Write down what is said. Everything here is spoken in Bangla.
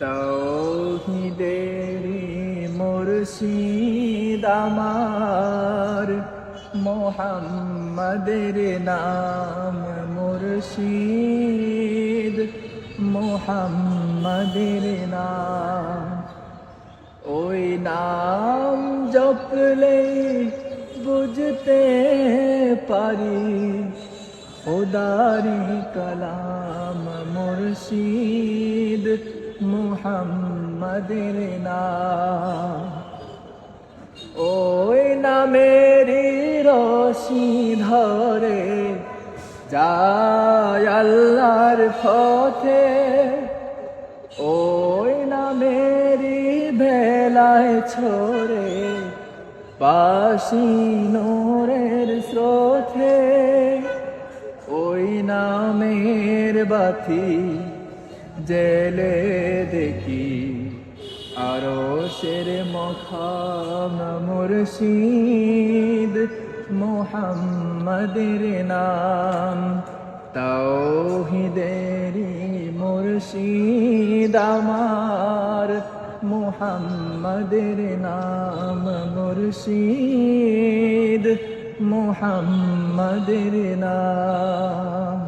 তাওহীদেরি মুর্শিদ আমার, মুহাম্মাদের নাম মুর্শিদ, মুহাম্মাদের নাম। ওই নাম জপলে বুঝতে পারি খোদারি কালাম মুর্শিদ, মুহাম্মাদের নাম। ওই নামেরই রশি ধরে যায় আল্লাহর পথে, ওই নামেরই ভেলায় ছড়ে পাশি নূরের স্রোতে। ওই নামের বাতি জেলে দেখি আরশের মখাম মুর্শিদ, মুহাম্মাদের নাম। তাওহীদেরি মুর্শিদ আমার, মুহাম্মাদের নাম মুর্শিদ, মুহাম্মাদের নাম।